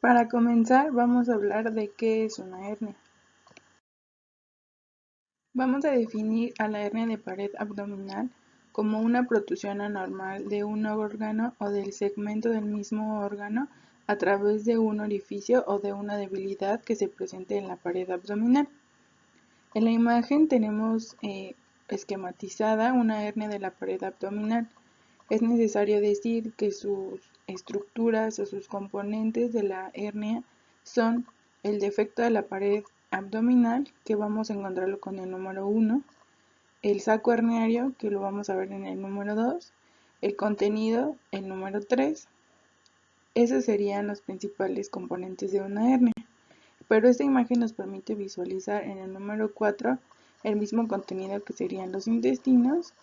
Para comenzar, vamos a hablar de qué es una hernia. Vamos a definir a la hernia de pared abdominal como una protrusión anormal de un órgano o del segmento del mismo órgano a través de un orificio o de una debilidad que se presente en la pared abdominal. En la imagen tenemos esquematizada una hernia de la pared abdominal. Es necesario decir que sus estructuras o sus componentes de la hernia son el defecto de la pared abdominal, que vamos a encontrarlo con el número 1, el saco herniario, que lo vamos a ver en el número 2, el contenido, el número 3. Esos serían los principales componentes de una hernia. Pero esta imagen nos permite visualizar en el número 4 el mismo contenido que serían los intestinos,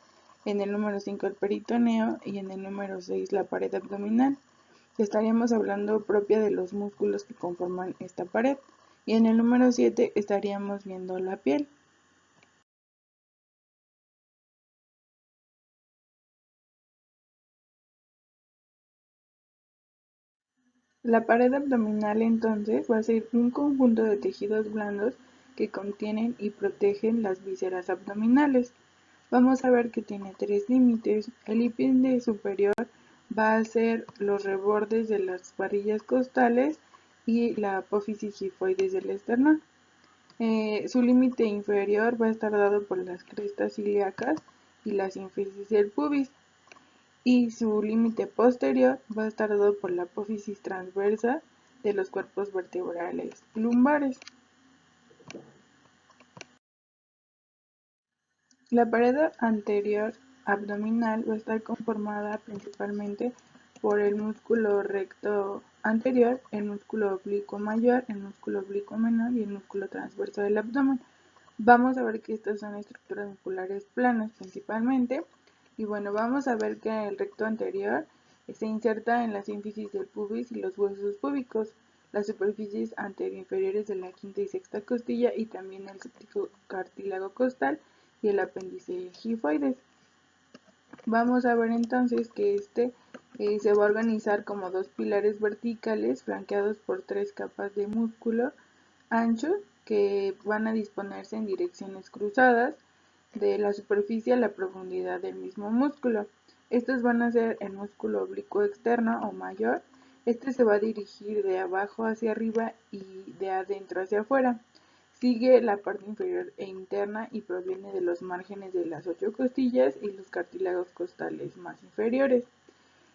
en el número 5 el peritoneo y en el número 6 la pared abdominal. Estaríamos hablando propia de los músculos que conforman esta pared. Y en el número 7 estaríamos viendo la piel. La pared abdominal entonces va a ser un conjunto de tejidos blandos que contienen y protegen las vísceras abdominales. Vamos a ver que tiene tres límites. El límite superior va a ser los rebordes de las varillas costales y la apófisis gifoides del esternón. Su límite inferior va a estar dado por las crestas ilíacas y la sínfisis del pubis, y su límite posterior va a estar dado por la apófisis transversa de los cuerpos vertebrales lumbares. La pared anterior abdominal va a estar conformada principalmente por el músculo recto anterior, el músculo oblicuo mayor, el músculo oblicuo menor y el músculo transverso del abdomen. Vamos a ver que estas son estructuras musculares planas principalmente. Y bueno, vamos a ver que el recto anterior se inserta en la sínfisis del pubis y los huesos púbicos, las superficies anteroinferiores de la quinta y sexta costilla y también el séptico cartílago costal y el apéndice gifoides. Vamos a ver entonces que se va a organizar como dos pilares verticales flanqueados por tres capas de músculo ancho que van a disponerse en direcciones cruzadas de la superficie a la profundidad del mismo músculo. Estos van a ser el músculo oblicuo externo o mayor. Este se va a dirigir de abajo hacia arriba y de adentro hacia afuera. Sigue la parte inferior e interna y proviene de los márgenes de las 8 costillas y los cartílagos costales más inferiores.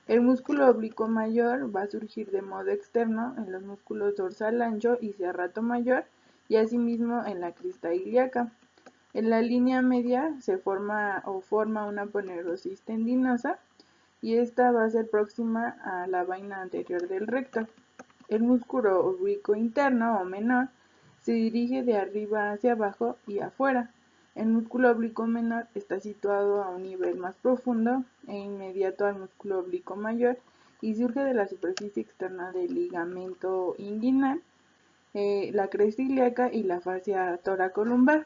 El músculo oblicuo mayor va a surgir de modo externo en los músculos dorsal ancho y serrato mayor y asimismo en la crista ilíaca. En la línea media se forma una aponeurosis tendinosa y esta va a ser próxima a la vaina anterior del recto. El músculo oblicuo interno o menor se dirige de arriba hacia abajo y afuera. El músculo oblicuo menor está situado a un nivel más profundo e inmediato al músculo oblicuo mayor y surge de la superficie externa del ligamento inguinal, la cresta ilíaca y la fascia toracolumbar.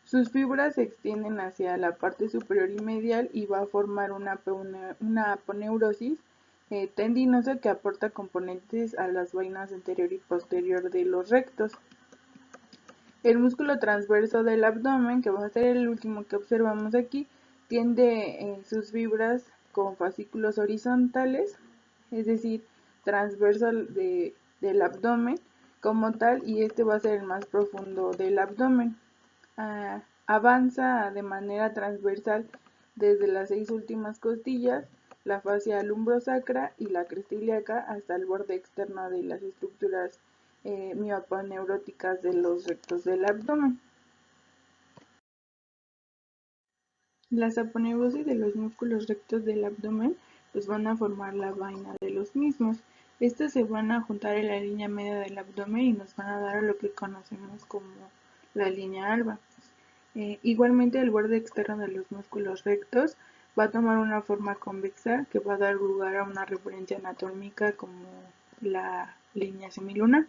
Sus fibras se extienden hacia la parte superior y medial y va a formar una aponeurosis tendinosa que aporta componentes a las vainas anterior y posterior de los rectos. El músculo transverso del abdomen, que va a ser el último que observamos aquí, tiene sus fibras con fascículos horizontales, es decir, transversal del abdomen como tal, y este va a ser el más profundo del abdomen. Avanza de manera transversal desde las 6 últimas costillas, la fascia lumbrosacra y la cresta ilíaca hasta el borde externo de las estructuras mioaponeuróticas de los rectos del abdomen. Las aponeurosis de los músculos rectos del abdomen pues van a formar la vaina de los mismos. Estas se van a juntar en la línea media del abdomen y nos van a dar a lo que conocemos como la línea alba. Igualmente el borde externo de los músculos rectos va a tomar una forma convexa que va a dar lugar a una referencia anatómica como la línea semilunar.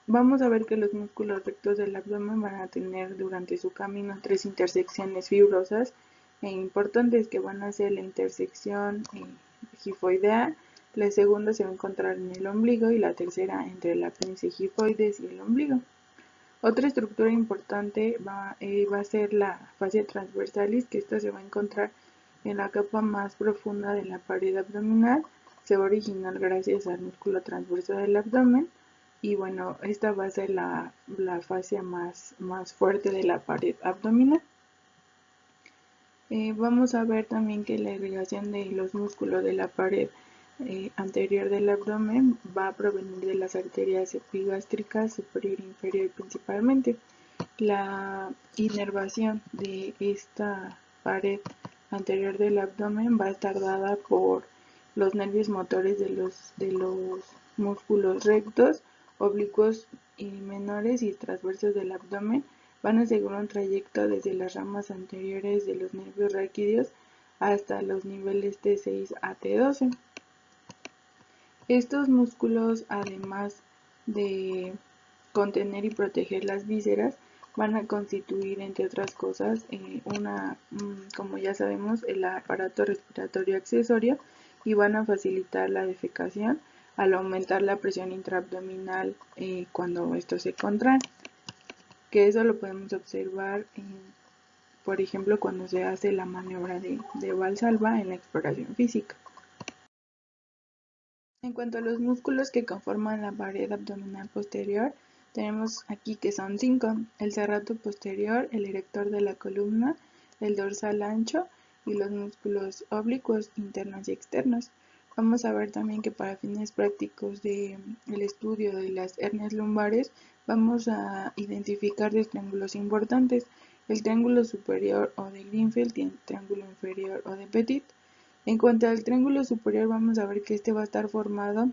Vamos a ver que los músculos rectos del abdomen van a tener durante su camino tres intersecciones fibrosas e importantes que van a ser la intersección gifoidea, La segunda se va a encontrar en el ombligo y la tercera entre el apéndice hipoides y el ombligo. Otra estructura importante va a ser la fascia transversalis, que esta se va a encontrar en la capa más profunda de la pared abdominal. Se va a originar gracias al músculo transversal del abdomen y bueno, esta va a ser la fascia más fuerte de la pared abdominal. Vamos a ver también que la irrigación de los músculos de la pared anterior del abdomen va a provenir de las arterias epigástricas superior e inferior principalmente. La inervación de esta pared anterior del abdomen va a estar dada por los nervios motores de los músculos rectos, oblicuos y menores y transversos del abdomen. Van a seguir un trayecto desde las ramas anteriores de los nervios raquídeos hasta los niveles T6 a T12. Estos músculos, además de contener y proteger las vísceras, van a constituir, entre otras cosas, como ya sabemos, el aparato respiratorio accesorio y van a facilitar la defecación al aumentar la presión intraabdominal cuando esto se contrae, que eso lo podemos observar, por ejemplo, cuando se hace la maniobra de Valsalva en la exploración física. En cuanto a los músculos que conforman la pared abdominal posterior, tenemos aquí que son 5: el serrato posterior, el erector de la columna, el dorsal ancho y los músculos oblicuos internos y externos. Vamos a ver también que para fines prácticos del estudio de las hernias lumbares, vamos a identificar 2 triángulos importantes: el triángulo superior o de Greenfield y el triángulo inferior o de Petit. En cuanto al triángulo superior, vamos a ver que este va a estar formado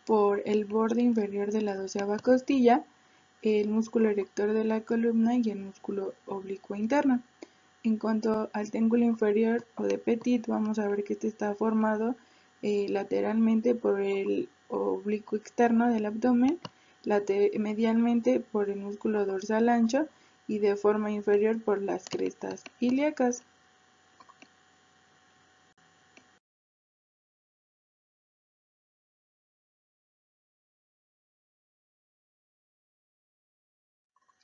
por el borde inferior de la 12ª costilla, el músculo erector de la columna y el músculo oblicuo interno. En cuanto al triángulo inferior o de Petit, vamos a ver que este está formado lateralmente por el oblicuo externo del abdomen, medialmente por el músculo dorsal ancho y de forma inferior por las crestas ilíacas.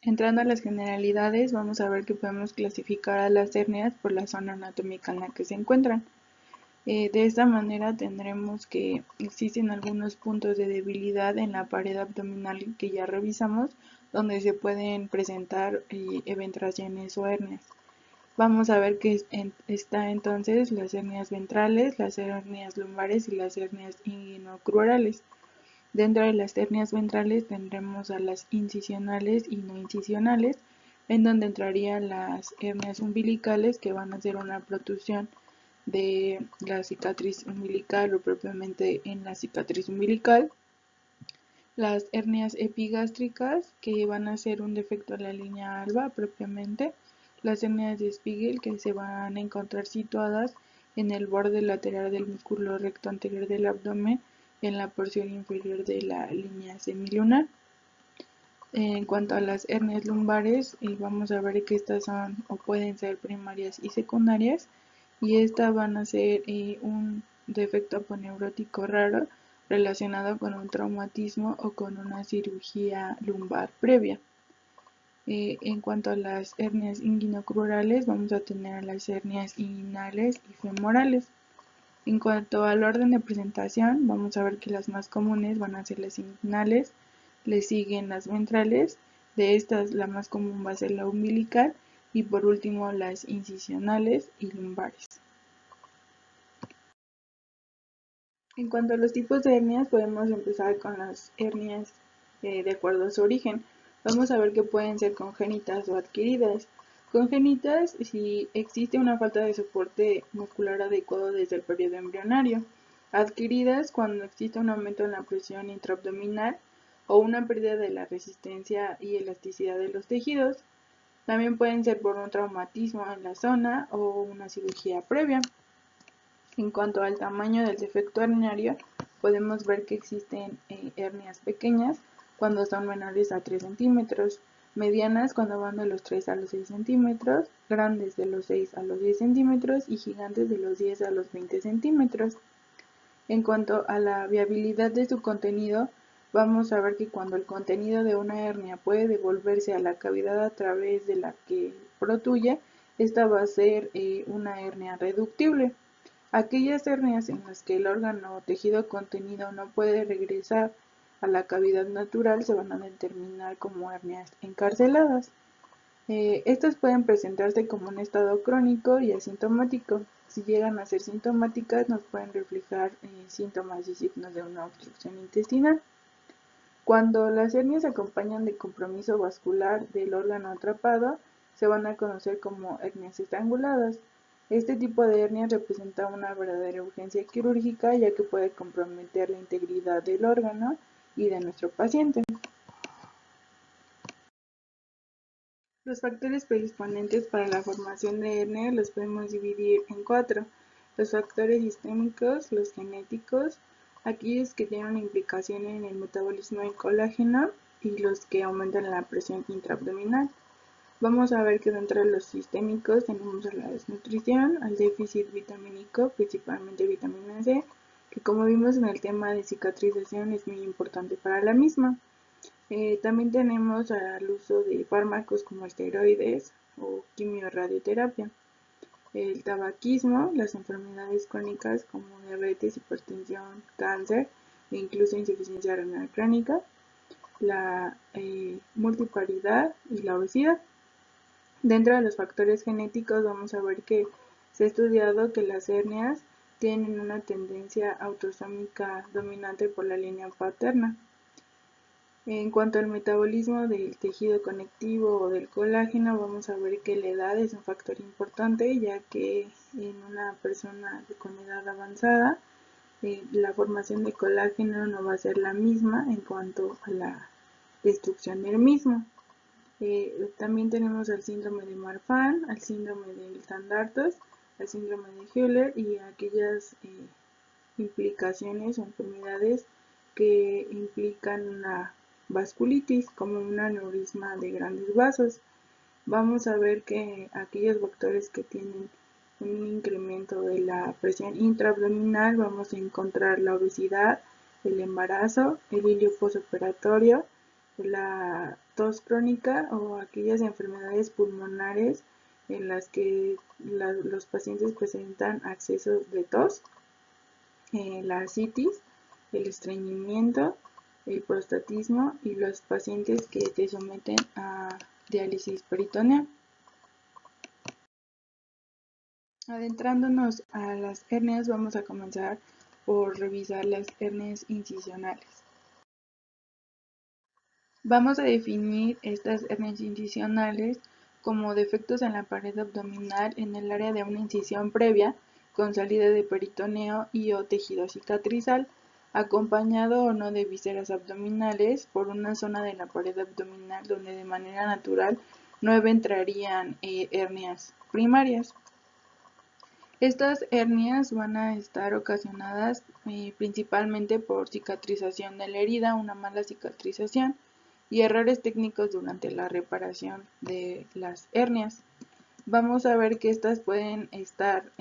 Entrando a las generalidades, vamos a ver que podemos clasificar a las hernias por la zona anatómica en la que se encuentran. De esta manera tendremos que existen algunos puntos de debilidad en la pared abdominal que ya revisamos, donde se pueden presentar eventraciones o hernias. Vamos a ver que está entonces las hernias ventrales, las hernias lumbares y las hernias inguinocruorales. Dentro de las hernias ventrales tendremos a las incisionales y no incisionales, en donde entrarían las hernias umbilicales, que van a ser una protrusión de la cicatriz umbilical o propiamente en la cicatriz umbilical. Las hernias epigástricas, que van a ser un defecto de la línea alba propiamente. Las hernias de Spiegel, que se van a encontrar situadas en el borde lateral del músculo recto anterior del abdomen, en la porción inferior de la línea semilunar. En cuanto a las hernias lumbares, vamos a ver que estas son o pueden ser primarias y secundarias, y estas van a ser un defecto aponeurótico raro relacionado con un traumatismo o con una cirugía lumbar previa. En cuanto a las hernias inguinocruorales, vamos a tener las hernias inguinales y femorales. En cuanto al orden de presentación, vamos a ver que las más comunes van a ser las inguinales, le siguen las ventrales, de estas la más común va a ser la umbilical y por último las incisionales y lumbares. En cuanto a los tipos de hernias, podemos empezar con las hernias de acuerdo a su origen. Vamos a ver que pueden ser congénitas o adquiridas. Congénitas si existe una falta de soporte muscular adecuado desde el periodo embrionario. Adquiridas cuando existe un aumento en la presión intraabdominal o una pérdida de la resistencia y elasticidad de los tejidos. También pueden ser por un traumatismo en la zona o una cirugía previa. En cuanto al tamaño del defecto herniario, podemos ver que existen hernias pequeñas cuando son menores a 3 centímetros, medianas cuando van de los 3 a los 6 centímetros, grandes de los 6 a los 10 centímetros y gigantes de los 10 a los 20 centímetros. En cuanto a la viabilidad de su contenido, vamos a ver que cuando el contenido de una hernia puede devolverse a la cavidad a través de la que protuye, esta va a ser una hernia reductible. Aquellas hernias en las que el órgano o tejido contenido no puede regresar a la cavidad natural se van a determinar como hernias encarceladas. Estas pueden presentarse como un estado crónico y asintomático. Si llegan a ser sintomáticas, nos pueden reflejar síntomas y signos de una obstrucción intestinal. Cuando las hernias se acompañan de compromiso vascular del órgano atrapado, se van a conocer como hernias estranguladas. Este tipo de hernia representa una verdadera urgencia quirúrgica, ya que puede comprometer la integridad del órgano y de nuestro paciente. Los factores predisponentes para la formación de hernia los podemos dividir en 4. Los factores sistémicos, los genéticos, aquellos que tienen una implicación en el metabolismo del colágeno y los que aumentan la presión intraabdominal. Vamos a ver que dentro de los sistémicos tenemos a la desnutrición, al déficit vitamínico, principalmente vitamina C, que como vimos en el tema de cicatrización es muy importante para la misma. También tenemos al uso de fármacos como esteroides o quimiorradioterapia, el tabaquismo, las enfermedades crónicas como diabetes, hipertensión, cáncer e incluso insuficiencia renal crónica, la multiparidad y la obesidad. Dentro de los factores genéticos vamos a ver que se ha estudiado que las hernias tienen una tendencia autosómica dominante por la línea paterna. En cuanto al metabolismo del tejido conectivo o del colágeno, vamos a ver que la edad es un factor importante, ya que en una persona con edad avanzada, la formación de colágeno no va a ser la misma en cuanto a la destrucción del mismo. También tenemos al síndrome de Marfan, al síndrome de Sandartos, al síndrome de Hüller y aquellas implicaciones o enfermedades que implican una vasculitis, como un aneurisma de grandes vasos. Vamos a ver que aquellos factores que tienen un incremento de la presión intraabdominal, vamos a encontrar la obesidad, el embarazo, el hilio postoperatorio, la tos crónica o aquellas enfermedades pulmonares en las que los pacientes presentan accesos de tos, la ascitis, el estreñimiento, el prostatismo y los pacientes que se someten a diálisis peritoneal. Adentrándonos a las hernias, vamos a comenzar por revisar las hernias incisionales. Vamos a definir estas hernias incisionales como defectos en la pared abdominal en el área de una incisión previa con salida de peritoneo y o tejido cicatrizal, acompañado o no de vísceras abdominales por una zona de la pared abdominal donde de manera natural no entrarían hernias primarias. Estas hernias van a estar ocasionadas principalmente por cicatrización de la herida, una mala cicatrización y errores técnicos durante la reparación de las hernias. Vamos a ver que estas pueden estar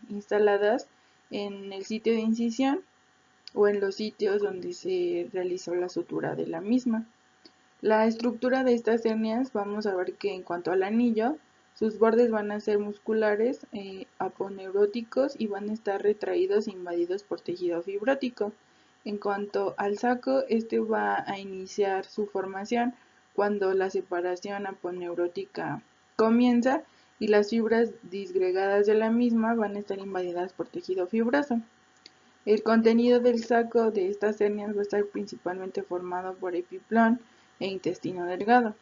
instaladas en el sitio de incisión o en los sitios donde se realizó la sutura de la misma. La estructura de estas hernias, vamos a ver que en cuanto al anillo, sus bordes van a ser musculares, aponeuróticos y van a estar retraídos e invadidos por tejido fibrótico. En cuanto al saco, este va a iniciar su formación cuando la separación aponeurótica comienza y las fibras disgregadas de la misma van a estar invadidas por tejido fibroso. El contenido del saco de estas hernias va a estar principalmente formado por epiplón e intestino delgado.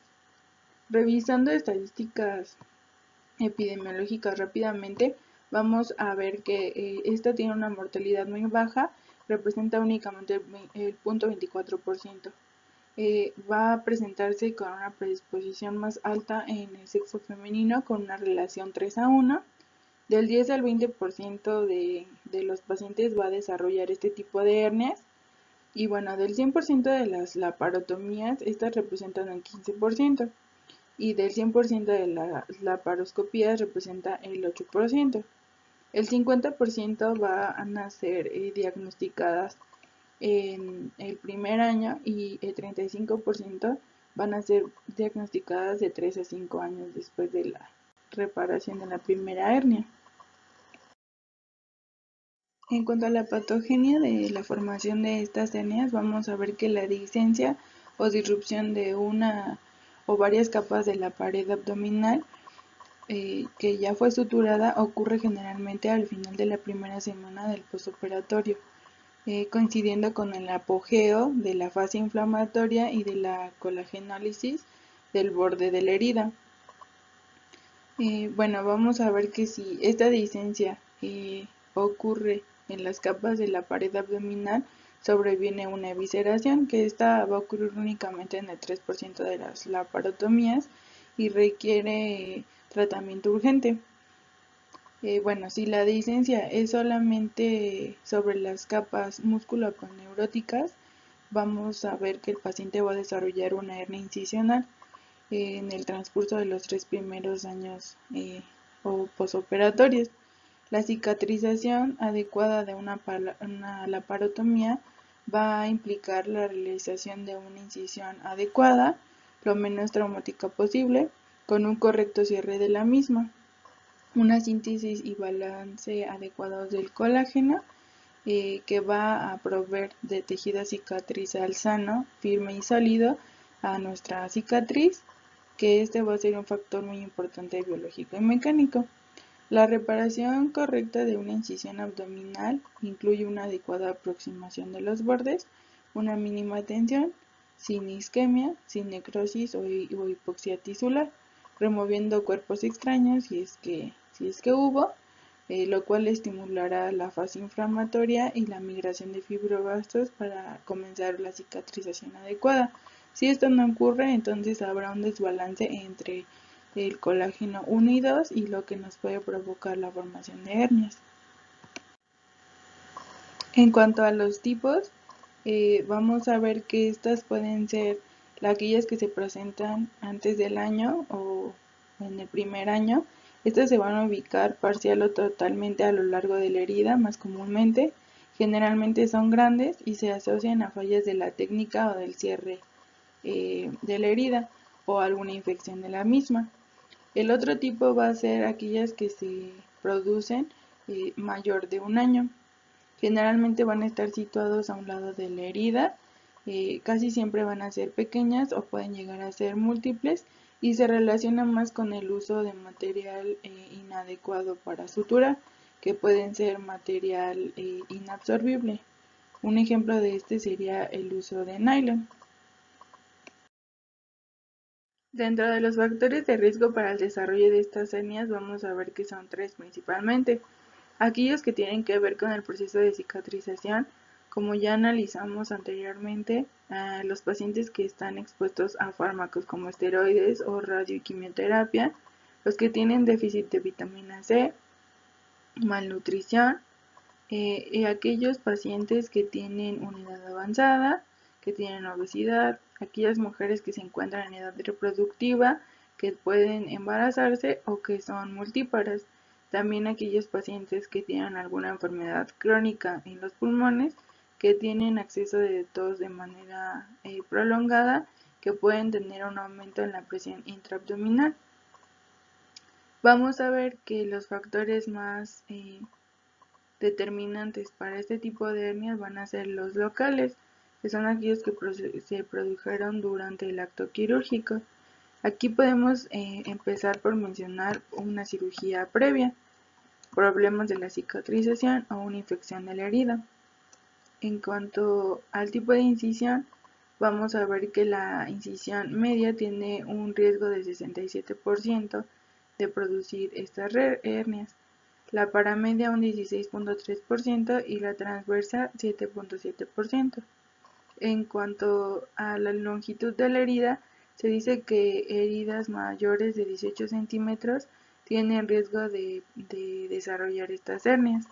Revisando estadísticas epidemiológicas rápidamente, vamos a ver que esta tiene una mortalidad muy baja, representa únicamente el 0.24%. Va a presentarse con una predisposición más alta en el sexo femenino con una relación 3:1. Del 10 al 20% de los pacientes va a desarrollar este tipo de hernias. Y bueno, del 100% de las laparotomías, estas representan el 15%. Y del 100% de las laparoscopías representa el 8%. El 50% van a ser diagnosticadas en el primer año y el 35% van a ser diagnosticadas de 3 a 5 años después de la reparación de la primera hernia. En cuanto a la patogenia de la formación de estas hernias, vamos a ver que la dehiscencia o disrupción de una o varias capas de la pared abdominal que ya fue suturada ocurre generalmente al final de la primera semana del postoperatorio, coincidiendo con el apogeo de la fase inflamatoria y de la colagenólisis del borde de la herida. Bueno, vamos a ver que si esta dehiscencia ocurre en las capas de la pared abdominal, sobreviene una evisceración, que esta va a ocurrir únicamente en el 3% de las laparotomías y requiere tratamiento urgente. Bueno, si la dehiscencia es solamente sobre las capas músculo-neuróticas, vamos a ver que el paciente va a desarrollar una hernia incisional en el transcurso de los 3 primeros años o posoperatorios. La cicatrización adecuada de una laparotomía va a implicar la realización de una incisión adecuada, lo menos traumática posible, con un correcto cierre de la misma, una síntesis y balance adecuados del colágeno, que va a proveer de tejido cicatrizal sano, firme y sólido a nuestra cicatriz, que este va a ser un factor muy importante biológico y mecánico. La reparación correcta de una incisión abdominal incluye una adecuada aproximación de los bordes, una mínima tensión, sin isquemia, sin necrosis o hipoxia tisular, removiendo cuerpos extraños si es que hubo, lo cual estimulará la fase inflamatoria y la migración de fibroblastos para comenzar la cicatrización adecuada. Si esto no ocurre, entonces habrá un desbalance entre el colágeno 1 y 2 y lo que nos puede provocar la formación de hernias. En cuanto a los tipos, vamos a ver que estas pueden ser aquellas que se presentan antes del año o en el primer año. Estas se van a ubicar parcial o totalmente a lo largo de la herida, más comúnmente. Generalmente son grandes y se asocian a fallas de la técnica o del cierre de la herida o alguna infección de la misma. El otro tipo va a ser aquellas que se producen mayor de un año. Generalmente van a estar situados a un lado de la herida, casi siempre van a ser pequeñas o pueden llegar a ser múltiples y se relacionan más con el uso de material inadecuado para sutura, que pueden ser material inabsorbible. Un ejemplo de este sería el uso de nylon. Dentro de los factores de riesgo para el desarrollo de estas hernias vamos a ver que son 3 principalmente. Aquellos que tienen que ver con el proceso de cicatrización, como ya analizamos anteriormente, los pacientes que están expuestos a fármacos como esteroides o radioquimioterapia, los que tienen déficit de vitamina C, malnutrición, y aquellos pacientes que tienen una edad avanzada, que tienen obesidad, aquellas mujeres que se encuentran en edad reproductiva, que pueden embarazarse o que son multíparas. También aquellos pacientes que tienen alguna enfermedad crónica en los pulmones, que tienen acceso de tos de manera prolongada, que pueden tener un aumento en la presión intraabdominal. Vamos a ver que los factores más determinantes para este tipo de hernias van a ser los locales, que son aquellos que se produjeron durante el acto quirúrgico. Aquí podemos empezar por mencionar una cirugía previa, problemas de la cicatrización o una infección de la herida. En cuanto al tipo de incisión, vamos a ver que la incisión media tiene un riesgo de 67% de producir estas hernias, la paramedia un 16.3% y la transversa 7.7%. En cuanto a la longitud de la herida, se dice que heridas mayores de 18 centímetros tienen riesgo de desarrollar estas hernias.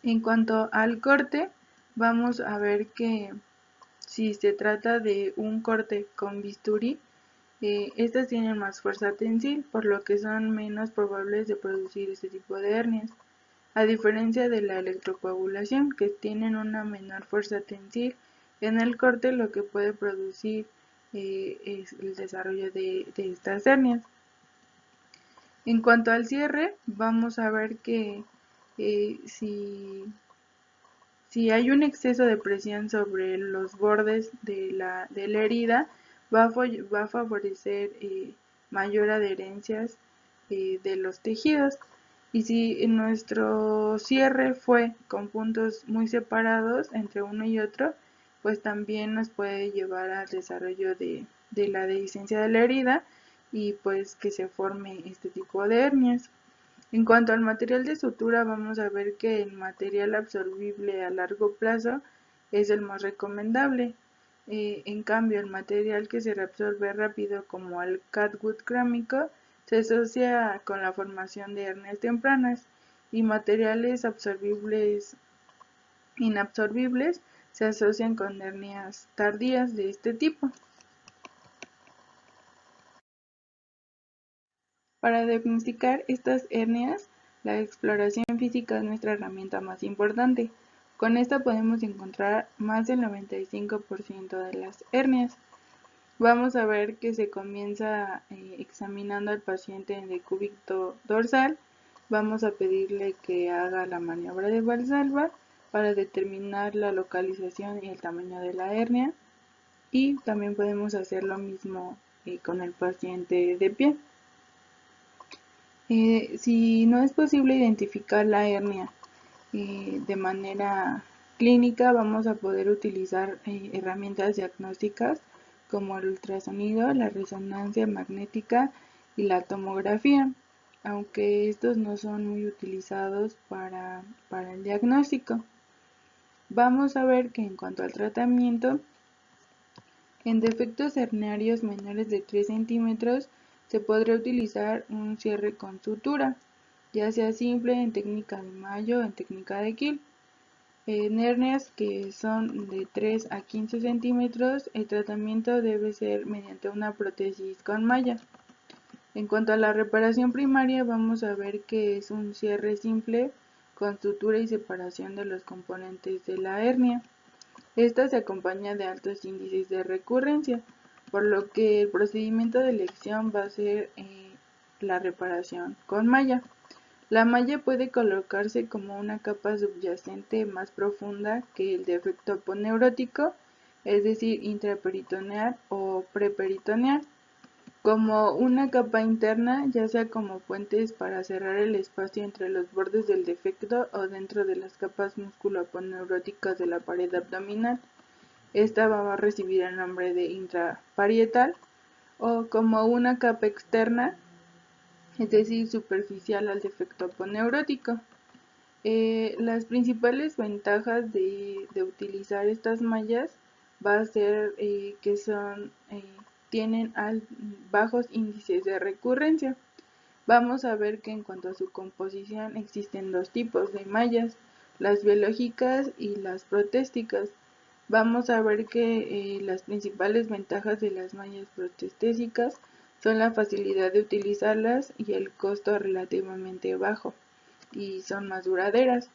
En cuanto al corte, vamos a ver que si se trata de un corte con bisturí, Estas tienen más fuerza tensil, por lo que son menos probables de producir este tipo de hernias, a diferencia de la electrocoagulación, que tienen una menor fuerza tensil en el corte, lo que puede producir es el desarrollo de estas hernias. En cuanto al cierre, vamos a ver que si hay un exceso de presión sobre los bordes de la herida, va a favorecer mayor adherencia de los tejidos. Y si nuestro cierre fue con puntos muy separados entre uno y otro, pues también nos puede llevar al desarrollo de la dehiscencia de la herida y pues que se forme este tipo de hernias. En cuanto al material de sutura, vamos a ver que el material absorbible a largo plazo es el más recomendable. En cambio, el material que se reabsorbe rápido, como el catgut crámico, se asocia con la formación de hernias tempranas, y materiales absorbibles inabsorbibles se asocian con hernias tardías de este tipo. Para diagnosticar estas hernias, la exploración física es nuestra herramienta más importante. Con esta podemos encontrar más del 95% de las hernias. Vamos a ver que se comienza examinando al paciente en decúbito dorsal. Vamos a pedirle que haga la maniobra de Valsalva para determinar la localización y el tamaño de la hernia. Y también podemos hacer lo mismo con el paciente de pie. Si no es posible identificar la hernia de manera clínica, vamos a poder utilizar herramientas diagnósticas como el ultrasonido, la resonancia magnética y la tomografía, aunque estos no son muy utilizados para el diagnóstico. Vamos a ver que en cuanto al tratamiento, en defectos herniarios menores de 3 centímetros se podrá utilizar un cierre con sutura, ya sea simple en técnica de Mayo o en técnica de Kiel. En hernias que son de 3 a 15 centímetros, el tratamiento debe ser mediante una prótesis con malla. En cuanto a la reparación primaria, vamos a ver que es un cierre simple con sutura y separación de los componentes de la hernia. Esta se acompaña de altos índices de recurrencia, por lo que el procedimiento de elección va a ser la reparación con malla. La malla puede colocarse como una capa subyacente más profunda que el defecto aponeurótico, es decir, intraperitoneal o preperitoneal, como una capa interna, ya sea como puentes para cerrar el espacio entre los bordes del defecto o dentro de las capas músculo-aponeuróticas de la pared abdominal. Esta va a recibir el nombre de intraparietal, o como una capa externa, es decir, superficial al defecto aponeurótico. Las principales ventajas de utilizar estas mallas va a ser que tienen bajos índices de recurrencia. Vamos a ver que en cuanto a su composición existen dos tipos de mallas, las biológicas y las protésticas. Vamos a ver que las principales ventajas de las mallas protestésicas son la facilidad de utilizarlas y el costo relativamente bajo, y son más duraderas.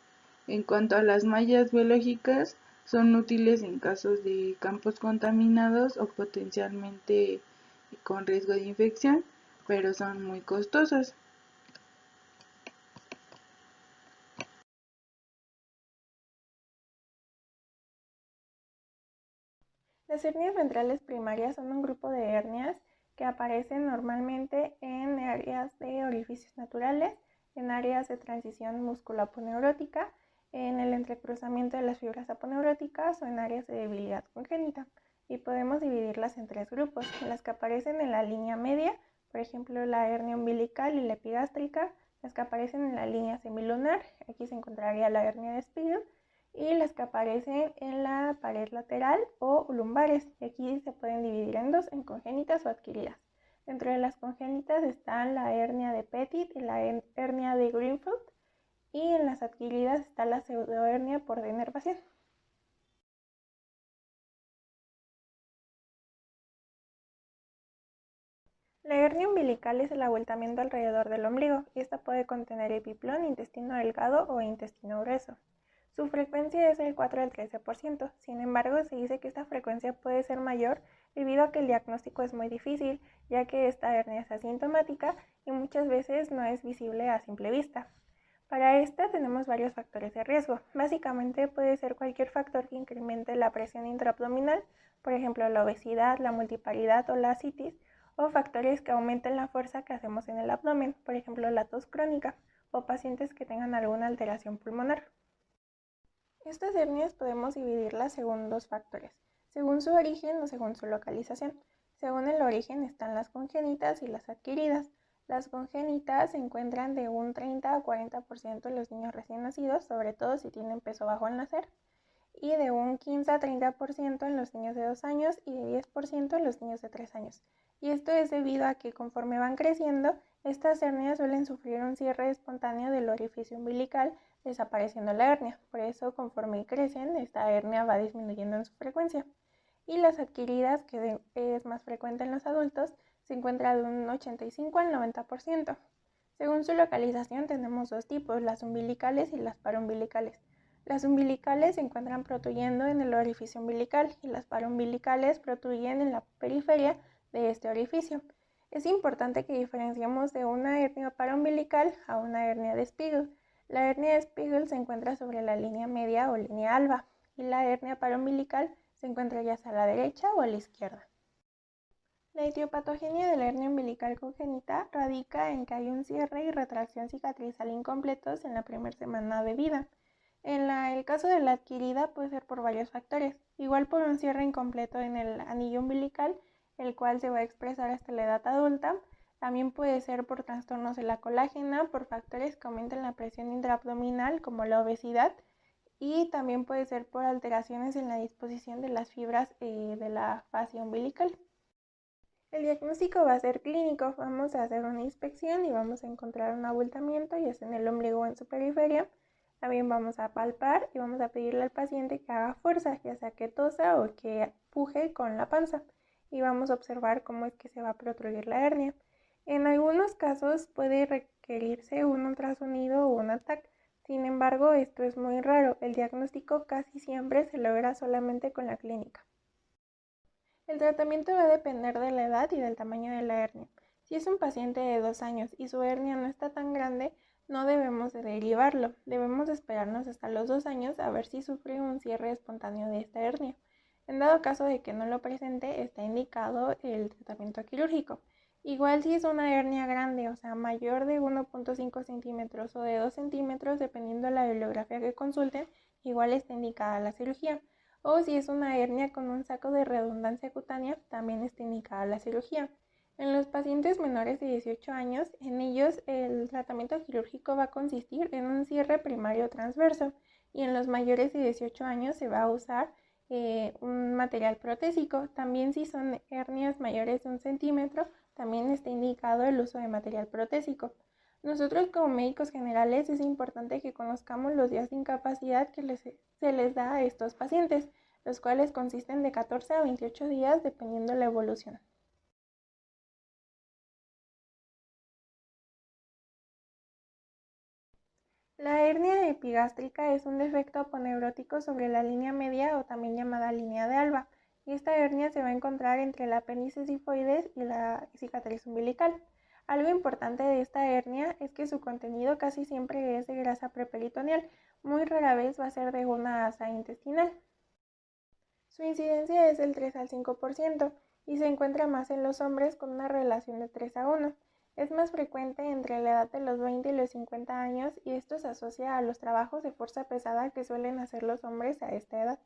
En cuanto a las mallas biológicas, son útiles en casos de campos contaminados o potencialmente con riesgo de infección, pero son muy costosas. Las hernias ventrales primarias son un grupo de hernias que aparecen normalmente en áreas de orificios naturales, en áreas de transición músculo-aponeurótica, en el entrecruzamiento de las fibras aponeuróticas o en áreas de debilidad congénita. Y podemos dividirlas en tres grupos: las que aparecen en la línea media, por ejemplo la hernia umbilical y la epigástrica; las que aparecen en la línea semilunar, aquí se encontraría la hernia de Spiegel; y las que aparecen en la pared lateral o lumbares. Y aquí se pueden dividir en dos, en congénitas o adquiridas. Dentro de las congénitas están la hernia de Petit y la hernia de Greenfield, y en las adquiridas está la pseudohernia por denervación. La hernia umbilical es el abultamiento alrededor del ombligo y esta puede contener epiplón, intestino delgado o intestino grueso. Su frecuencia es del 4 al 13%, sin embargo se dice que esta frecuencia puede ser mayor debido a que el diagnóstico es muy difícil, ya que esta hernia es asintomática y muchas veces no es visible a simple vista. Para esta tenemos varios factores de riesgo. Básicamente puede ser cualquier factor que incremente la presión intraabdominal, por ejemplo la obesidad, la multiparidad o la ascitis, o factores que aumenten la fuerza que hacemos en el abdomen, por ejemplo la tos crónica, o pacientes que tengan alguna alteración pulmonar. Estas hernias podemos dividirlas según dos factores, según su origen o según su localización. Según el origen están las congénitas y las adquiridas. Las congénitas se encuentran de un 30 a 40% en los niños recién nacidos, sobre todo si tienen peso bajo al nacer, y de un 15 a 30% en los niños de 2 años y de 10% en los niños de 3 años. Y esto es debido a que conforme van creciendo, estas hernias suelen sufrir un cierre espontáneo del orificio umbilical, desapareciendo la hernia. Por eso, conforme crecen, esta hernia va disminuyendo en su frecuencia. Y las adquiridas, que es más frecuente en los adultos, se encuentra de un 85 al 90%. Según su localización tenemos dos tipos, las umbilicales y las paraumbilicales. Las umbilicales se encuentran protuyendo en el orificio umbilical y las paraumbilicales protuyen en la periferia de este orificio. Es importante que diferenciemos de una hernia paraumbilical a una hernia de Spiegel. La hernia de Spiegel se encuentra sobre la línea media o línea alba y la hernia paraumbilical se encuentra ya sea a la derecha o a la izquierda. La etiopatogenia de la hernia umbilical congénita radica en que hay un cierre y retracción cicatrizal incompletos en la primera semana de vida. El caso de la adquirida puede ser por varios factores, igual por un cierre incompleto en el anillo umbilical, el cual se va a expresar hasta la edad adulta. También puede ser por trastornos de la colágena, por factores que aumenten la presión intraabdominal como la obesidad, y también puede ser por alteraciones en la disposición de las fibras de la fascia umbilical. El diagnóstico va a ser clínico, vamos a hacer una inspección y vamos a encontrar un abultamiento, ya sea en el ombligo o en su periferia. También vamos a palpar y vamos a pedirle al paciente que haga fuerza, ya sea que tosa o que puje con la panza. Y vamos a observar cómo es que se va a protruir la hernia. En algunos casos puede requerirse un ultrasonido o un ATAC. Sin embargo, esto es muy raro. El diagnóstico casi siempre se logra solamente con la clínica. El tratamiento va a depender de la edad y del tamaño de la hernia. Si es un paciente de 2 años y su hernia no está tan grande, no debemos de derivarlo. Debemos esperarnos hasta los 2 años a ver si sufre un cierre espontáneo de esta hernia. En dado caso de que no lo presente, está indicado el tratamiento quirúrgico. Igual si es una hernia grande, o sea, mayor de 1.5 centímetros o de 2 centímetros, dependiendo de la bibliografía que consulten, igual está indicada la cirugía. O si es una hernia con un saco de redundancia cutánea, también está indicada la cirugía. En los pacientes menores de 18 años, en ellos el tratamiento quirúrgico va a consistir en un cierre primario transverso y en los mayores de 18 años se va a usar un material protésico. También si son hernias mayores de 1 centímetro, también está indicado el uso de material protésico. Nosotros como médicos generales es importante que conozcamos los días de incapacidad que se les da a estos pacientes, los cuales consisten de 14 a 28 días dependiendo de la evolución. La hernia epigástrica es un defecto aponeurótico sobre la línea media o también llamada línea de Alba, y esta hernia se va a encontrar entre el apéndice sifoides y la cicatriz umbilical. Algo importante de esta hernia es que su contenido casi siempre es de grasa preperitoneal, muy rara vez va a ser de una asa intestinal. Su incidencia es del 3 al 5% y se encuentra más en los hombres con una relación de 3 a 1. Es más frecuente entre la edad de los 20 y los 50 años y esto se asocia a los trabajos de fuerza pesada que suelen hacer los hombres a esta edad.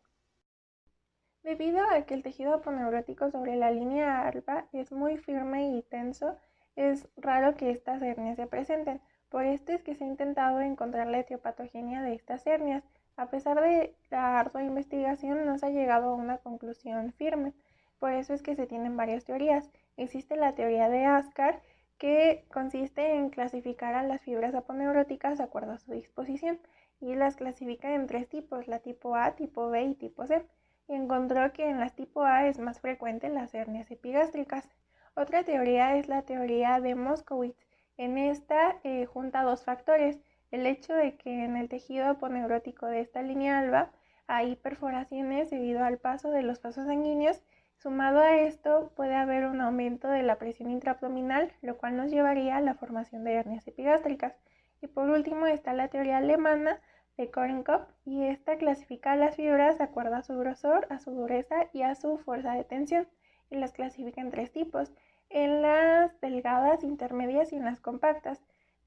Debido a que el tejido aponeurótico sobre la línea alba es muy firme y tenso, es raro que estas hernias se presenten. Por esto es que se ha intentado encontrar la etiopatogenia de estas hernias. A pesar de la ardua investigación, no se ha llegado a una conclusión firme. Por eso es que se tienen varias teorías. Existe la teoría de Ascar, que consiste en clasificar a las fibras aponeuróticas de acuerdo a su disposición, y las clasifica en 3 tipos, la tipo A, tipo B y tipo C. Y encontró que en las tipo A es más frecuente las hernias epigástricas. Otra teoría es la teoría de Moskowitz. En esta junta dos factores: el hecho de que en el tejido aponeurótico de esta línea alba hay perforaciones debido al paso de los vasos sanguíneos. Sumado a esto, puede haber un aumento de la presión intraabdominal, lo cual nos llevaría a la formación de hernias epigástricas. Y por último está la teoría alemana de Korenkopf, y esta clasifica las fibras de acuerdo a su grosor, a su dureza y a su fuerza de tensión, y las clasifica en tres tipos: en las delgadas, intermedias y en las compactas,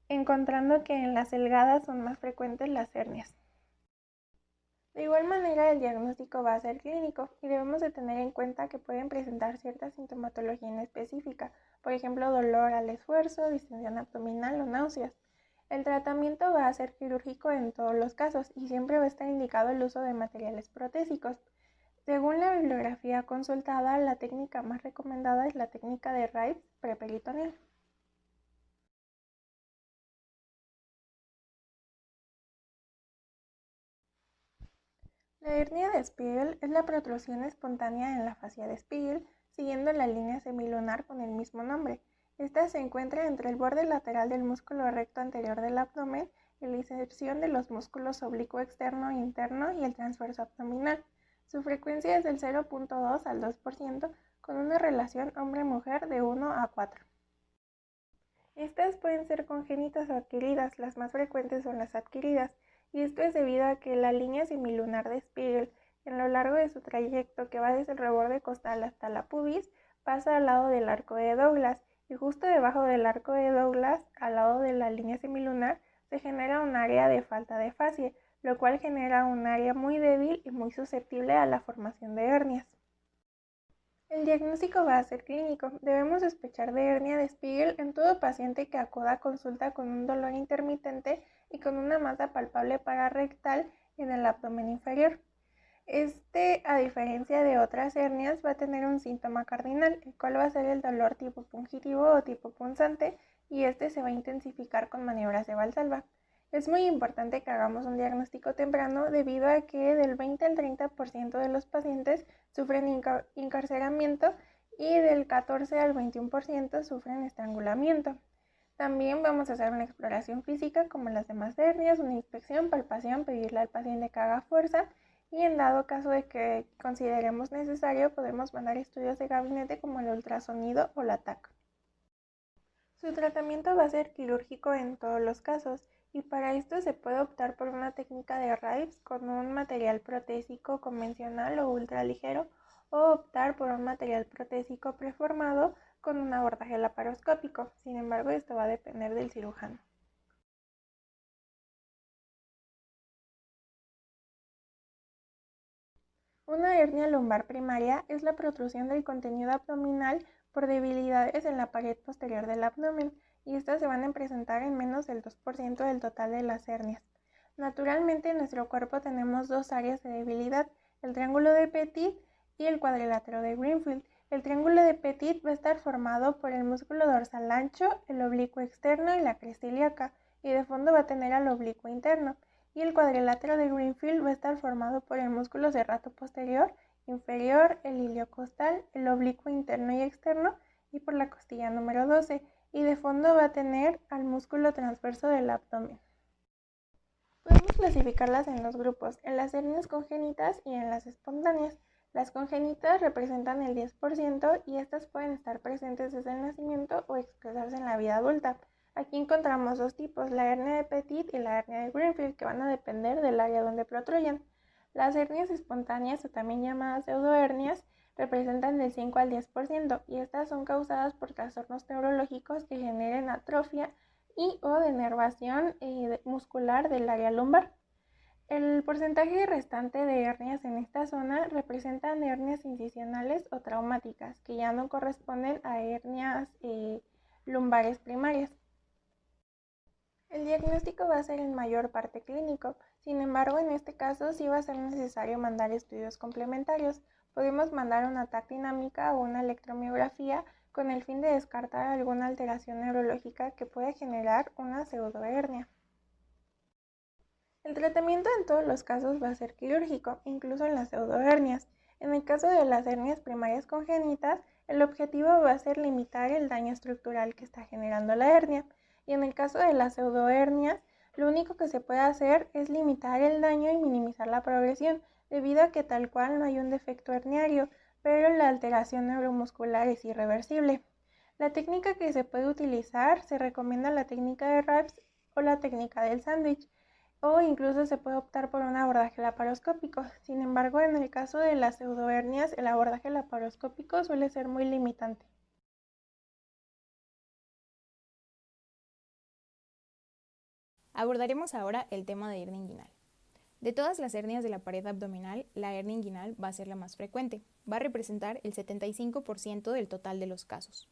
encontrando que en las delgadas son más frecuentes las hernias. De igual manera, el diagnóstico va a ser clínico y debemos de tener en cuenta que pueden presentar cierta sintomatología inespecífica, por ejemplo, dolor al esfuerzo, distensión abdominal o náuseas. El tratamiento va a ser quirúrgico en todos los casos y siempre va a estar indicado el uso de materiales protésicos. Según la bibliografía consultada, la técnica más recomendada es la técnica de Rives preperitoneal. La hernia de Spiegel es la protrusión espontánea en la fascia de Spiegel, siguiendo la línea semilunar con el mismo nombre. Esta se encuentra entre el borde lateral del músculo recto anterior del abdomen y la inserción de los músculos oblicuo externo e interno y el transverso abdominal. Su frecuencia es del 0.2 al 2%, con una relación hombre-mujer de 1 a 4. Estas pueden ser congénitas o adquiridas. Las más frecuentes son las adquiridas, y esto es debido a que la línea semilunar de Spiegel, en lo largo de su trayecto que va desde el reborde costal hasta la pubis, pasa al lado del arco de Douglas, y justo debajo del arco de Douglas, al lado de la línea semilunar, se genera un área de falta de fascia, lo cual genera un área muy débil y muy susceptible a la formación de hernias. El diagnóstico va a ser clínico. Debemos sospechar de hernia de Spiegel en todo paciente que acuda a consulta con un dolor intermitente y con una masa palpable pararrectal en el abdomen inferior. A diferencia de otras hernias, va a tener un síntoma cardinal, el cual va a ser el dolor tipo fungitivo o tipo punzante, y se va a intensificar con maniobras de Valsalva. Es muy importante que hagamos un diagnóstico temprano debido a que del 20 al 30% de los pacientes sufren encarcelamiento y del 14 al 21% sufren estrangulamiento. También vamos a hacer una exploración física como las demás hernias, una inspección, palpación, pedirle al paciente que haga fuerza, y en dado caso de que consideremos necesario podemos mandar estudios de gabinete como el ultrasonido o la TAC. Su tratamiento va a ser quirúrgico en todos los casos, y para esto se puede optar por una técnica de Rives con un material protésico convencional o ultraligero, o optar por un material protésico preformado con un abordaje laparoscópico. Sin embargo, esto va a depender del cirujano. Una hernia lumbar primaria es la protrusión del contenido abdominal por debilidades en la pared posterior del abdomen, y estas se van a presentar en menos del 2% del total de las hernias. Naturalmente, en nuestro cuerpo tenemos dos áreas de debilidad: el triángulo de Petit y el cuadrilátero de Greenfield. El triángulo de Petit va a estar formado por el músculo dorsal ancho, el oblicuo externo y la cresta ilíaca, y de fondo va a tener al oblicuo interno. Y el cuadrilátero de Greenfield va a estar formado por el músculo serrato posterior, inferior, el iliocostal, el oblicuo interno y externo, y por la costilla número 12, y de fondo va a tener al músculo transverso del abdomen. Podemos clasificarlas en dos grupos: en las hernias congénitas y en las espontáneas. Las congénitas representan el 10% y estas pueden estar presentes desde el nacimiento o expresarse en la vida adulta. Aquí encontramos dos tipos: la hernia de Petit y la hernia de Greenfield, que van a depender del área donde protruyan. Las hernias espontáneas, o también llamadas pseudohernias, representan del 5 al 10%, y estas son causadas por trastornos neurológicos que generen atrofia y o denervación muscular del área lumbar. El porcentaje restante de hernias en esta zona representan hernias incisionales o traumáticas, que ya no corresponden a hernias lumbares primarias. El diagnóstico va a ser en mayor parte clínico. Sin embargo, en este caso sí va a ser necesario mandar estudios complementarios. Podemos mandar una TAC dinámica o una electromiografía con el fin de descartar alguna alteración neurológica que pueda generar una pseudohernia. El tratamiento en todos los casos va a ser quirúrgico, incluso en las pseudohernias. En el caso de las hernias primarias congénitas, El objetivo va a ser limitar el daño estructural que está generando la hernia. Y en el caso de las pseudohernias, lo único que se puede hacer es limitar el daño y minimizar la progresión, debido a que tal cual no hay un defecto herniario, pero la alteración neuromuscular es irreversible. La técnica que se puede utilizar se recomienda la técnica de RAPS o la técnica del sándwich, o incluso se puede optar por un abordaje laparoscópico. Sin embargo, en el caso de las pseudohernias, el abordaje laparoscópico suele ser muy limitante. Abordaremos ahora el tema de hernia inguinal. De todas las hernias de la pared abdominal, la hernia inguinal va a ser la más frecuente, va a representar el 75% del total de los casos.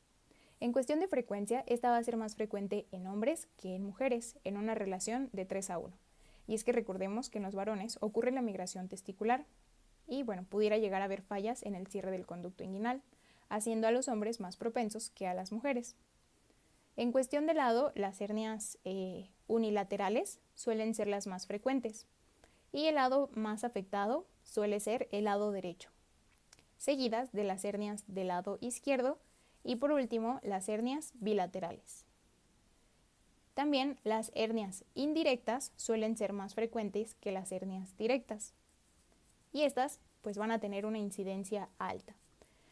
En cuestión de frecuencia, esta va a ser más frecuente en hombres que en mujeres, en una relación de 3:1. Y es que recordemos que en los varones ocurre la migración testicular y, pudiera llegar a haber fallas en el cierre del conducto inguinal, haciendo a los hombres más propensos que a las mujeres. En cuestión de lado, las hernias unilaterales suelen ser las más frecuentes y el lado más afectado suele ser el lado derecho, seguidas de las hernias del lado izquierdo y por último las hernias bilaterales. También las hernias indirectas suelen ser más frecuentes que las hernias directas y estas pues van a tener una incidencia alta.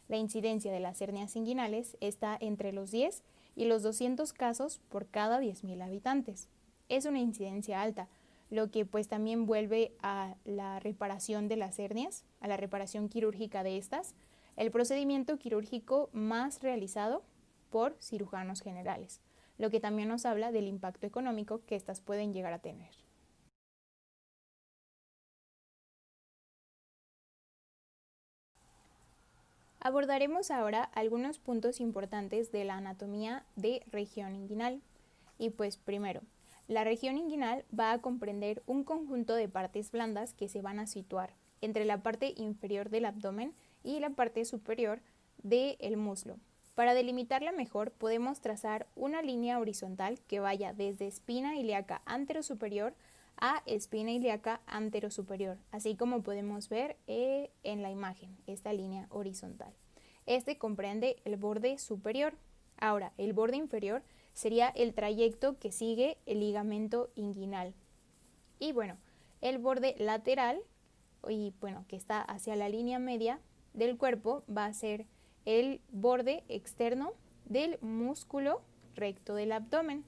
La incidencia de las hernias inguinales está entre los 10 y los 200 casos por cada 10.000 habitantes. Es una incidencia alta, lo que pues también vuelve a la reparación de las hernias, a la reparación quirúrgica de estas, el procedimiento quirúrgico más realizado por cirujanos generales, lo que también nos habla del impacto económico que estas pueden llegar a tener. Abordaremos ahora algunos puntos importantes de la anatomía de región inguinal. Y pues primero, la región inguinal va a comprender un conjunto de partes blandas que se van a situar entre la parte inferior del abdomen y la parte superior del muslo. Para delimitarla mejor podemos trazar una línea horizontal que vaya desde espina ilíaca anterosuperior a espina ilíaca anterosuperior, así como podemos ver en la imagen, esta línea horizontal. Este comprende el borde superior. Ahora, el borde inferior sería el trayecto que sigue el ligamento inguinal. Y el borde lateral, que está hacia la línea media del cuerpo, va a ser el borde externo del músculo recto del abdomen,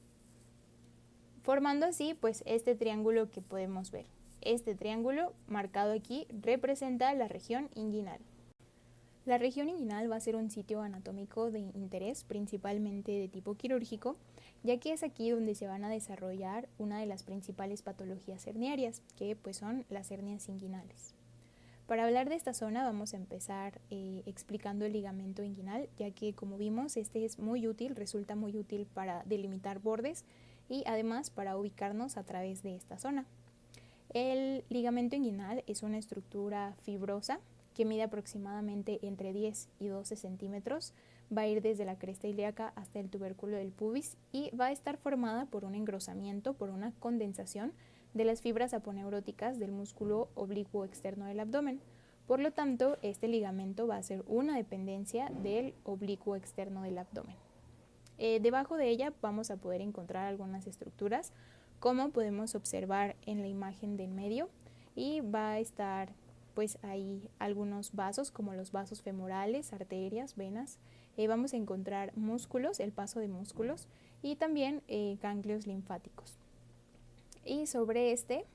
formando así pues este triángulo que podemos ver. Este triángulo marcado aquí representa la región inguinal. La región inguinal va a ser un sitio anatómico de interés, principalmente de tipo quirúrgico, ya que es aquí donde se van a desarrollar una de las principales patologías herniarias, que pues son las hernias inguinales. Para hablar de esta zona vamos a empezar explicando el ligamento inguinal, ya que como vimos este es muy útil, resulta muy útil para delimitar bordes y además para ubicarnos a través de esta zona. El ligamento inguinal es una estructura fibrosa que mide aproximadamente entre 10 y 12 centímetros, va a ir desde la cresta ilíaca hasta el tubérculo del pubis y va a estar formada por un engrosamiento, por una condensación de las fibras aponeuróticas del músculo oblicuo externo del abdomen. Por lo tanto, este ligamento va a ser una dependencia del oblicuo externo del abdomen. Debajo de ella vamos a poder encontrar algunas estructuras, como podemos observar en la imagen del medio, y va a estar pues ahí algunos vasos como los vasos femorales, arterias, venas. Vamos a encontrar músculos, el paso de músculos y también ganglios linfáticos. Y sobre este,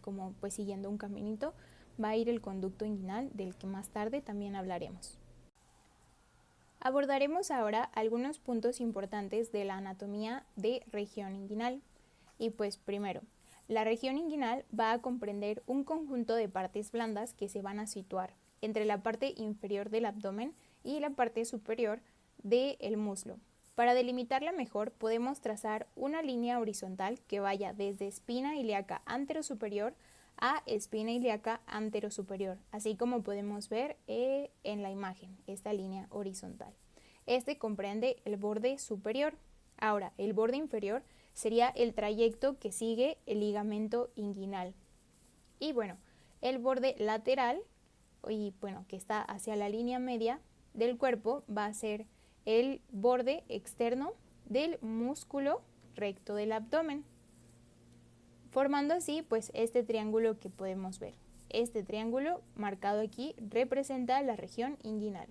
como pues siguiendo un caminito, va a ir el conducto inguinal, del que más tarde también hablaremos. Abordaremos ahora algunos puntos importantes de la anatomía de región inguinal. Y pues primero, la región inguinal va a comprender un conjunto de partes blandas que se van a situar entre la parte inferior del abdomen y la parte superior del muslo. Para delimitarla mejor podemos trazar una línea horizontal que vaya desde espina ilíaca anterosuperior a espina ilíaca anterosuperior, así como podemos ver en la imagen, esta línea horizontal. Este comprende el borde superior. Ahora, el borde inferior sería el trayecto que sigue el ligamento inguinal. Y el borde lateral, que está hacia la línea media del cuerpo va a ser el borde externo del músculo recto del abdomen, formando así pues este triángulo que podemos ver. Este triángulo marcado aquí representa la región inguinal.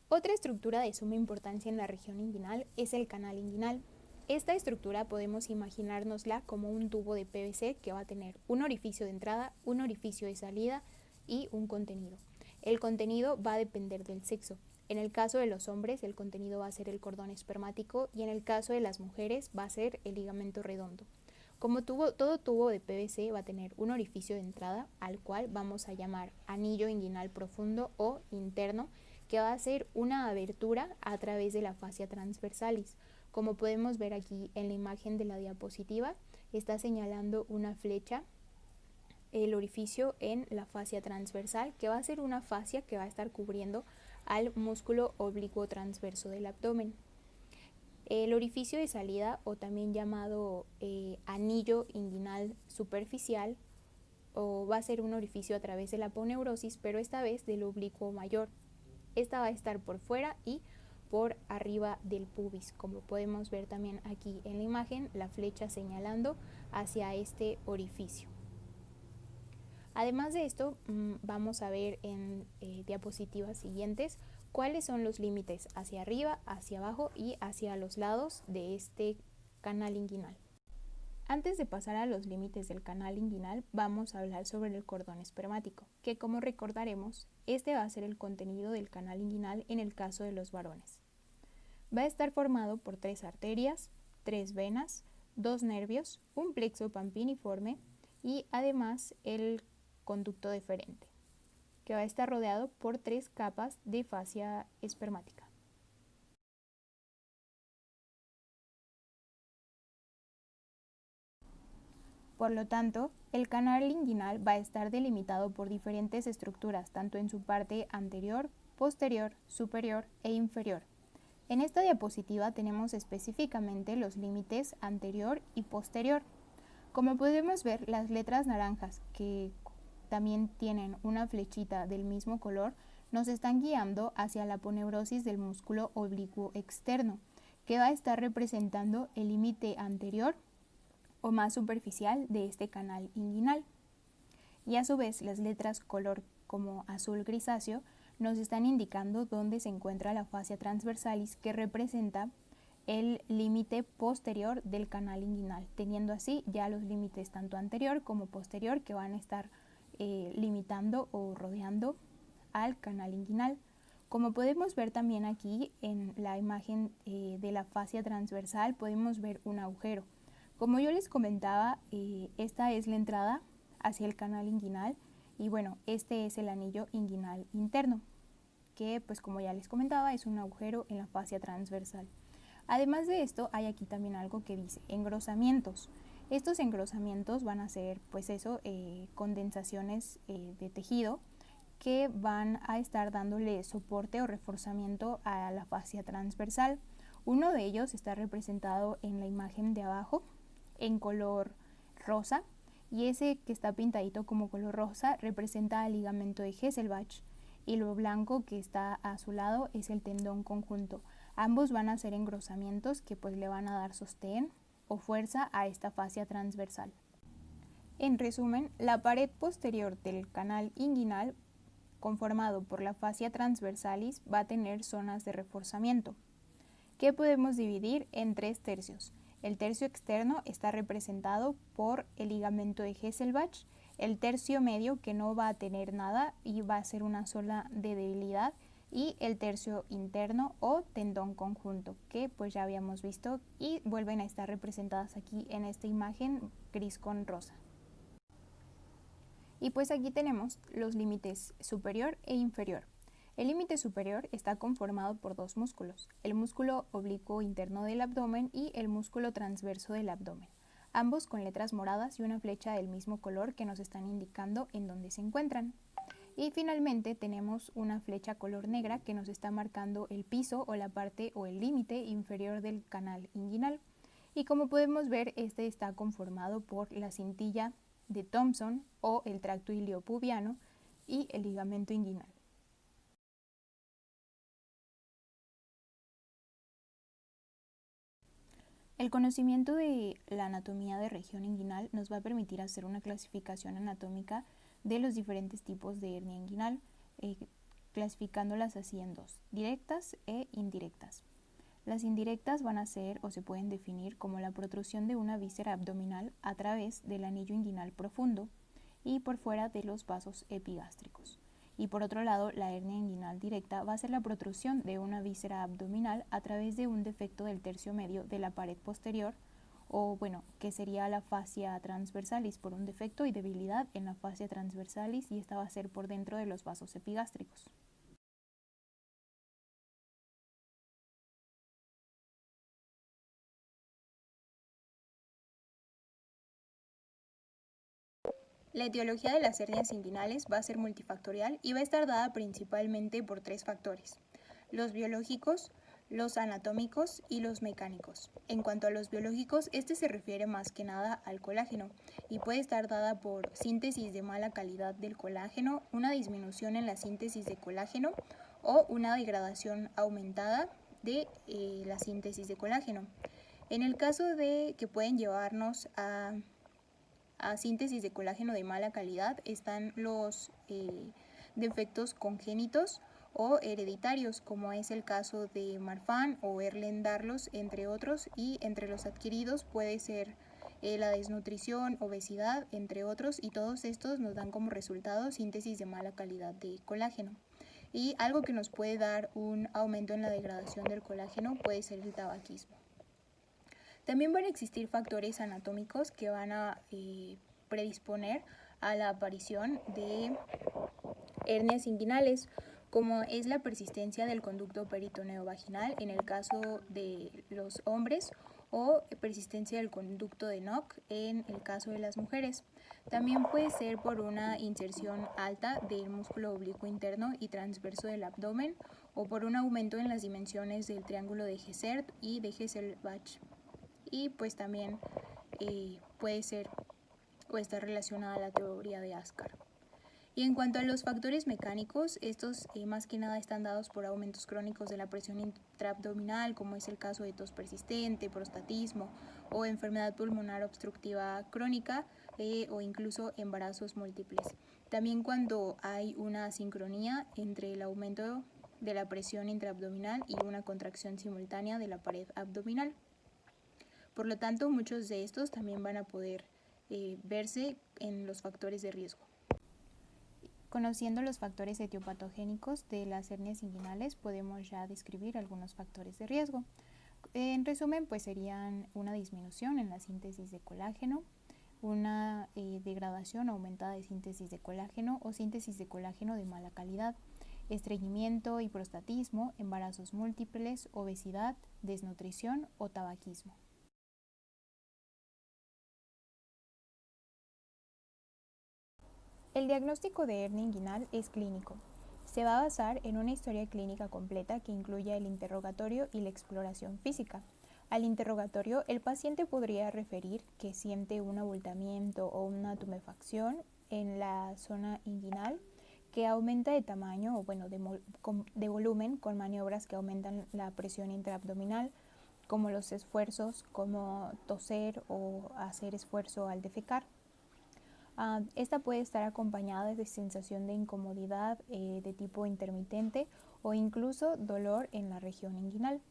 Otra estructura de suma importancia en la región inguinal es el canal inguinal. Esta estructura podemos imaginárnosla como un tubo de PVC que va a tener un orificio de entrada, un orificio de salida y un contenido. El contenido va a depender del sexo. En el caso de los hombres, el contenido va a ser el cordón espermático y en el caso de las mujeres va a ser el ligamento redondo. Como todo tubo de PVC va a tener un orificio de entrada al cual vamos a llamar anillo inguinal profundo o interno, que va a ser una abertura a través de la fascia transversalis. Como podemos ver aquí en la imagen de la diapositiva, está señalando una flecha el orificio en la fascia transversal, que va a ser una fascia que va a estar cubriendo al músculo oblicuo transverso del abdomen. El orificio de salida, o también llamado anillo inguinal superficial, o va a ser un orificio a través de la aponeurosis, pero esta vez del oblicuo mayor. Esta va a estar por fuera y por arriba del pubis, como podemos ver también aquí en la imagen, la flecha señalando hacia este orificio. Además de esto, vamos a ver en diapositivas siguientes cuáles son los límites hacia arriba, hacia abajo y hacia los lados de este canal inguinal. Antes de pasar a los límites del canal inguinal, vamos a hablar sobre el cordón espermático, que como recordaremos, este va a ser el contenido del canal inguinal en el caso de los varones. Va a estar formado por 3 arterias, 3 venas, 2 nervios, un plexo pampiniforme y además el conducto deferente, que va a estar rodeado por 3 capas de fascia espermática. Por lo tanto, el canal inguinal va a estar delimitado por diferentes estructuras, tanto en su parte anterior, posterior, superior e inferior. En esta diapositiva tenemos específicamente los límites anterior y posterior. Como podemos ver, las letras naranjas, que también tienen una flechita del mismo color, nos están guiando hacia la aponeurosis del músculo oblicuo externo, que va a estar representando el límite anterior o más superficial de este canal inguinal. Y a su vez las letras color como azul grisáceo nos están indicando dónde se encuentra la fascia transversalis, que representa el límite posterior del canal inguinal, teniendo así ya los límites tanto anterior como posterior que van a estar limitando o rodeando al canal inguinal. Como podemos ver también aquí en la imagen de la fascia transversal, podemos ver un agujero. Como yo les comentaba, esta es la entrada hacia el canal inguinal y bueno, este es el anillo inguinal interno, que pues como ya les comentaba es un agujero en la fascia transversal. Además de esto, hay aquí también algo que dice engrosamientos. Estos engrosamientos van a ser pues eso, condensaciones de tejido que van a estar dándole soporte o reforzamiento a la fascia transversal. Uno de ellos está representado en la imagen de abajo en color rosa y ese que está pintadito como color rosa representa el ligamento de Hesselbach y lo blanco que está a su lado es el tendón conjunto. Ambos van a ser engrosamientos que pues le van a dar sostén o fuerza a esta fascia transversal. En resumen, la pared posterior del canal inguinal conformado por la fascia transversalis va a tener zonas de reforzamiento que podemos dividir en 3 tercios. El tercio externo está representado por el ligamento de Hesselbach, el tercio medio que no va a tener nada y va a ser una zona de debilidad y el tercio interno o tendón conjunto que pues ya habíamos visto y vuelven a estar representadas aquí en esta imagen gris con rosa. Y pues aquí tenemos los límites superior e inferior. El límite superior está conformado por 2 músculos, el músculo oblicuo interno del abdomen y el músculo transverso del abdomen, ambos con letras moradas y una flecha del mismo color que nos están indicando en dónde se encuentran. Y finalmente tenemos una flecha color negra que nos está marcando el piso o la parte o el límite inferior del canal inguinal. Y como podemos ver, este está conformado por la cintilla de Thomson o el tracto iliopubiano y el ligamento inguinal. El conocimiento de la anatomía de región inguinal nos va a permitir hacer una clasificación anatómica de los diferentes tipos de hernia inguinal, clasificándolas así en dos, directas e indirectas. Las indirectas van a ser o se pueden definir como la protrusión de una víscera abdominal a través del anillo inguinal profundo y por fuera de los vasos epigástricos. Y por otro lado, la hernia inguinal directa va a ser la protrusión de una víscera abdominal a través de un defecto del tercio medio de la pared posterior, o bueno, que sería la fascia transversalis por un defecto y debilidad en la fascia transversalis, y esta va a ser por dentro de los vasos epigástricos. La etiología de las hernias inguinales va a ser multifactorial y va a estar dada principalmente por tres factores: los biológicos, los anatómicos y los mecánicos. En cuanto a los biológicos, este se refiere más que nada al colágeno y puede estar dada por síntesis de mala calidad del colágeno, una disminución en la síntesis de colágeno o una degradación aumentada de la síntesis de colágeno. En el caso de que pueden llevarnos a síntesis de colágeno de mala calidad están los defectos congénitos o hereditarios, como es el caso de Marfan o Ehlers-Danlos, entre otros, y entre los adquiridos puede ser la desnutrición, obesidad, entre otros, y todos estos nos dan como resultado síntesis de mala calidad de colágeno. Y algo que nos puede dar un aumento en la degradación del colágeno puede ser el tabaquismo. También van a existir factores anatómicos que van a predisponer a la aparición de hernias inguinales, como es la persistencia del conducto peritoneo vaginal en el caso de los hombres o persistencia del conducto de Nock en el caso de las mujeres. También puede ser por una inserción alta del músculo oblicuo interno y transverso del abdomen o por un aumento en las dimensiones del triángulo de Hesert y de Hesselbach. Y pues también puede ser o está relacionada a la teoría de Askar. Y en cuanto a los factores mecánicos, estos más que nada están dados por aumentos crónicos de la presión intraabdominal, como es el caso de tos persistente, prostatismo o enfermedad pulmonar obstructiva crónica o incluso embarazos múltiples. También cuando hay una asincronía entre el aumento de la presión intraabdominal y una contracción simultánea de la pared abdominal. Por lo tanto, muchos de estos también van a poder verse en los factores de riesgo. Conociendo los factores etiopatogénicos de las hernias inguinales, podemos ya describir algunos factores de riesgo. En resumen, pues serían una disminución en la síntesis de colágeno, una degradación aumentada de síntesis de colágeno o síntesis de colágeno de mala calidad, estreñimiento y prostatismo, embarazos múltiples, obesidad, desnutrición o tabaquismo. El diagnóstico de hernia inguinal es clínico. Se va a basar en una historia clínica completa que incluya el interrogatorio y la exploración física. Al interrogatorio, el paciente podría referir que siente un abultamiento o una tumefacción en la zona inguinal que aumenta de tamaño o de volumen con maniobras que aumentan la presión intraabdominal, como los esfuerzos, como toser o hacer esfuerzo al defecar. Esta puede estar acompañada de sensación de incomodidad de tipo intermitente o incluso dolor en la región inguinal.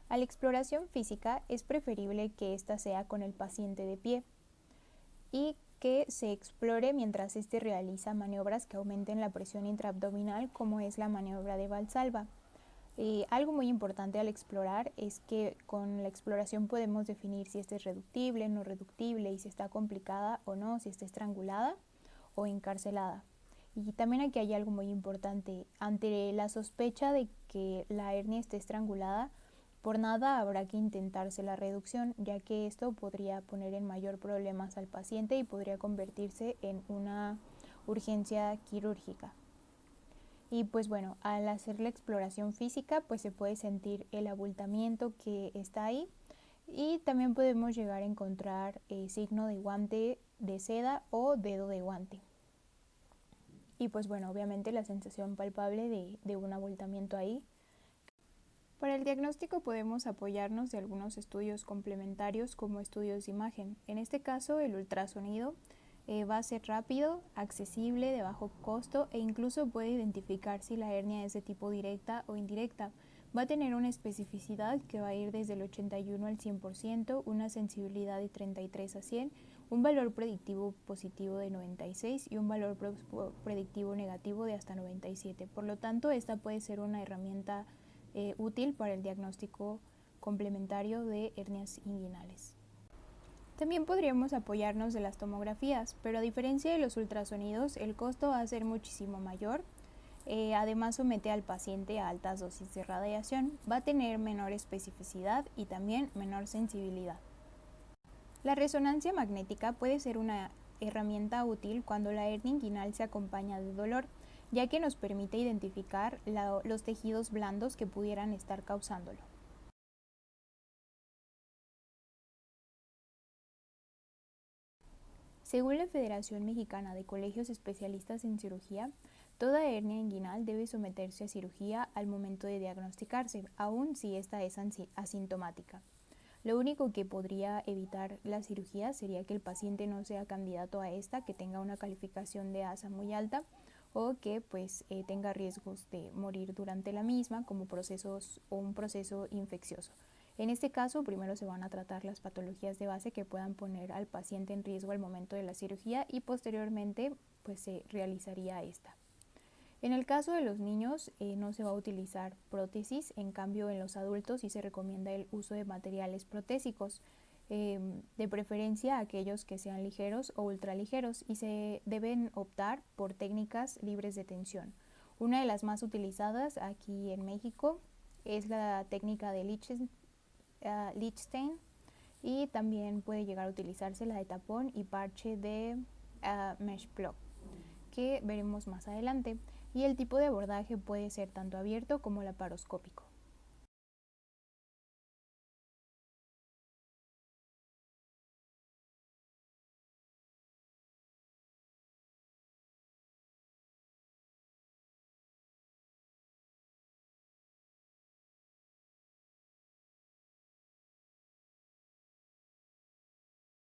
A la exploración física es preferible que ésta sea con el paciente de pie y que se explore mientras éste realiza maniobras que aumenten la presión intraabdominal, como es la maniobra de Valsalva. Algo muy importante al explorar es que con la exploración podemos definir si esta es reductible, no reductible, y si está complicada o no, si está estrangulada o encarcelada. Y también aquí hay algo muy importante: ante la sospecha de que la hernia esté estrangulada, por nada habrá que intentarse la reducción, ya que esto podría poner en mayor problemas al paciente y podría convertirse en una urgencia quirúrgica. Y pues bueno, al hacer la exploración física, pues se puede sentir el abultamiento que está ahí Y también podemos llegar a encontrar signo de guante de seda o dedo de guante. Y pues bueno, obviamente la sensación palpable de un abultamiento ahí. Para el diagnóstico podemos apoyarnos de algunos estudios complementarios como estudios de imagen. En este caso, el ultrasonido va a ser rápido, accesible, de bajo costo e incluso puede identificar si la hernia es de tipo directa o indirecta. Va a tener una especificidad que va a ir desde el 81 al 100%, una sensibilidad de 33 a 100, un valor predictivo positivo de 96 y un valor predictivo negativo de hasta 97. Por lo tanto, esta puede ser una herramienta útil para el diagnóstico complementario de hernias inguinales. También podríamos apoyarnos de las tomografías, pero a diferencia de los ultrasonidos, el costo va a ser muchísimo mayor. Además, somete al paciente a altas dosis de radiación, va a tener menor especificidad y también menor sensibilidad. La resonancia magnética puede ser una herramienta útil cuando la hernia inguinal se acompaña de dolor, ya que nos permite identificar los tejidos blandos que pudieran estar causándolo. Según la Federación Mexicana de Colegios Especialistas en Cirugía, toda hernia inguinal debe someterse a cirugía al momento de diagnosticarse, aun si esta es asintomática. Lo único que podría evitar la cirugía sería que el paciente no sea candidato a esta, que tenga una calificación de ASA muy alta o que tenga riesgos de morir durante la misma como un proceso infeccioso. En este caso, primero se van a tratar las patologías de base que puedan poner al paciente en riesgo al momento de la cirugía y posteriormente se realizaría esta. En el caso de los niños no se va a utilizar prótesis, en cambio en los adultos sí se recomienda el uso de materiales protésicos, de preferencia aquellos que sean ligeros o ultraligeros, y se deben optar por técnicas libres de tensión. Una de las más utilizadas aquí en México es la técnica de Lichtenstein, y también puede llegar a utilizarse la de tapón y parche de mesh plug, que veremos más adelante. Y el tipo de abordaje puede ser tanto abierto como laparoscópico.